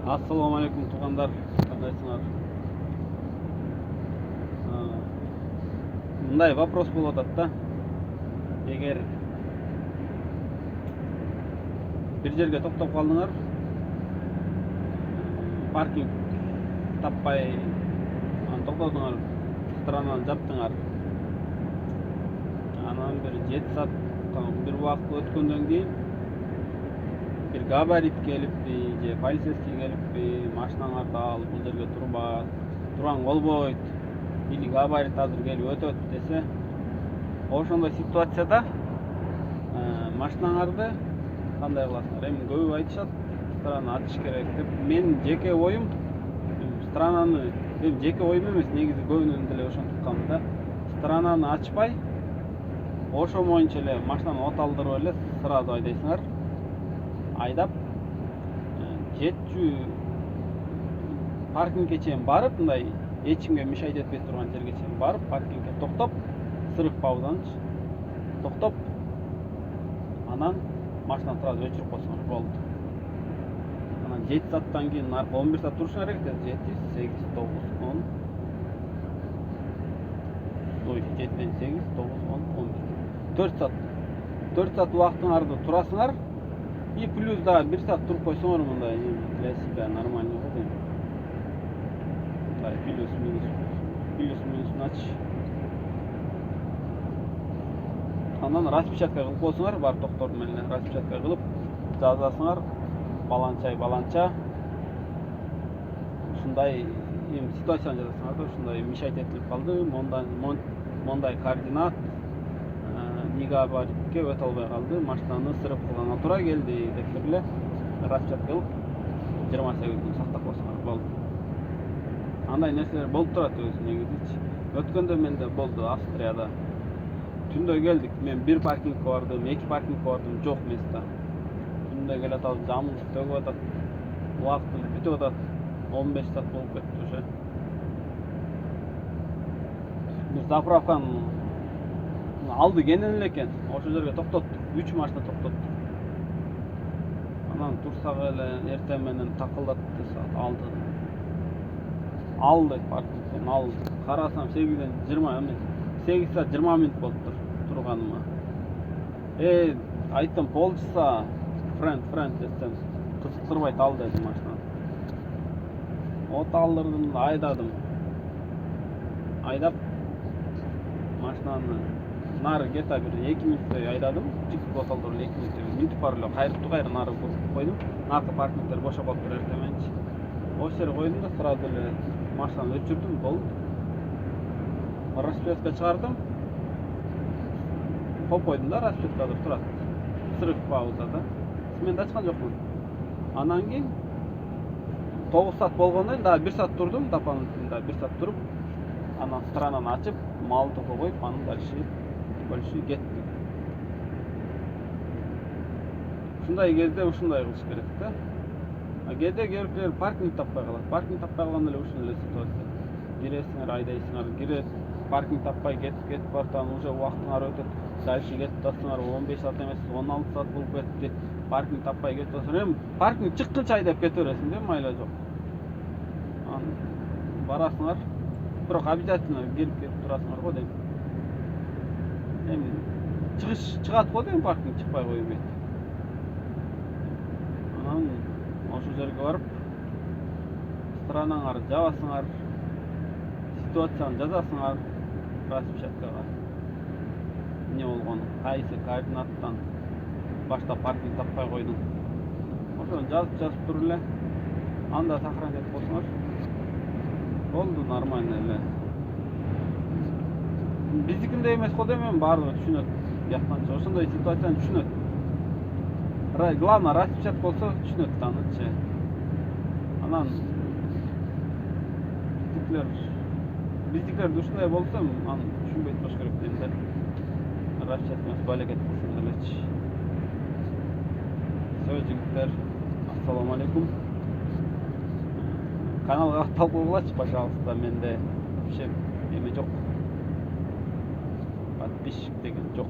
Ассаламу алейкум туугандар, кандайсыңар? Мындай вопрос болуп атат да. Эгер бир жерге токтоп калдыңар, паркинг таппай токтодуңар, странаны жаптыңар. Анан бир 7 саат бир убакыт өткөндөн кийин бир габарит келиппи же полицейский келиппи, машинаңарды ал бул жерге турган болбойт, или габарит азыр келип өтөт десе, ошондой ситуацияда машинаңарды кандай кыласыңар? Эми көбү айтышат, странаны ачыш керек деп. Менин жеке оюм, странаны, жеке оюм эмес, негизи көбүнүн деле ошентип калдым да. Странаны ачпай, ошо боюнча эле машинаны от алдырып эле сразу айдайсыңар. Айдап, жетчү паркингге чейин барып, мындай эч кимге мешать этпей турган жерге чейин барып, паркингге токтоп, сырык паузаныч токтоп, анан машинаны сразу өчүрүп койсоңор болду. Анан 7 сааттан кийин 11 саат турушуңар керек. 7, 8, 9, 10. Ой, 7, 8, 9, 10, 11. 4 саат. 4 саат убактыңарды турасыңар. И плюс да 1 саат туруп койсоңор, мындай для себя нормально го дейм. Мындай плюс-минус анан распечатка кылып койсоңор, бар токторду менен распечатка кылып жазасыңар. Баланча ушундай ситуацияны жазасыңар да, ушундай мешать этилип калды, мондай координат, габаритке өтө албай калды, машинаны сырып кылганга туура келди деп эле распечатка кылып 28 күн сактап койсоңор болду. Андай нерселер болуп турат өзү негизичи. Өткөндө менде болду Австрияда. Түндө келдик, мен бир паркингке бардым, 2 паркингке бардым, жок места. Түндө келет ал жамылып төгүп атат, убактым бүтүп атат, 15 саат болуп кетти уже. Бир заправканын алды кенен эле экен, ошол жерге токтоттук, 3 машина токтоттук. Анан турсак эле эртең менен такылдатты саат алды паркингден алды. Карасам 8 саат 20 мүнөт болуптур турганыма. Айттым, полчаса friend десем, кызыктырбайт ал дедим машинаны. От алдырдым, айдап машинаны нары где-то бир 2 мүнөттөй айдадым. Чип ботолдор 2 мүнөттөй бар эле кайры нары койдум. Наркы паркингдер бошоп калып бир эртеменчи. Ошол жерге койдум да, сразу эле машинаны өчүрдүм, болду. Распечатка чыгардым. Коп койдум да, распечаткада турат. Сырык паузада. Мен да ачкан жокмун. Анан кийин 9 саат болгондон кийин дагы 1 саат турдум, дополнительно 1 саат туруп, анан странаны ачып, малды коюп, анан дальше кетти. Ушундай кезде ушундай кылыш керек да. Кээде керектер паркинг таппай калат. Паркинг таппай калганда эле ушул эле ситуация. Киресиңер, айдайсыңар, кирет, паркинг таппай кетип бартан, уже убактыңар өтөт. Дальше кетип атасыңар, 15 саат эмес, 16 саат болуп кетти. Паркинг таппай кетип атасыңар. Эми паркинг чыккынча айдап кете бересиң да, майла жок. Анан барасыңар, бирок обязательно кирип турасыңар го дейм. Эми чыгат го дейм, паркинг чыкпай койбойт. Анан ошол жерге барып, странаңарды жабасыңар, ситуацияны жазасыңар распечаткага. Не болгон, кайсы координаттан баштап паркинг таппай койдуң. Ошону жазып туруп эле, анда сохранить этип койсоңор, болду, нормально эле. Биздикиндей эмес го дейм, баардыгы түшүнөт. Бияктанчы ошондой ситуацияны түшүнөт. Главное, распечатка болсо түшүнөт анычы. Анан биздикилер ушундай болсо, аны түшүнбөйт болуш керек дейм да. Распечатканы балекет кылсын элечи. Жигиттер, ассаламу алейкум. Каналга талкуу кылачы, пожалуйста, менде вообще эме жок. Подписчик деген жок.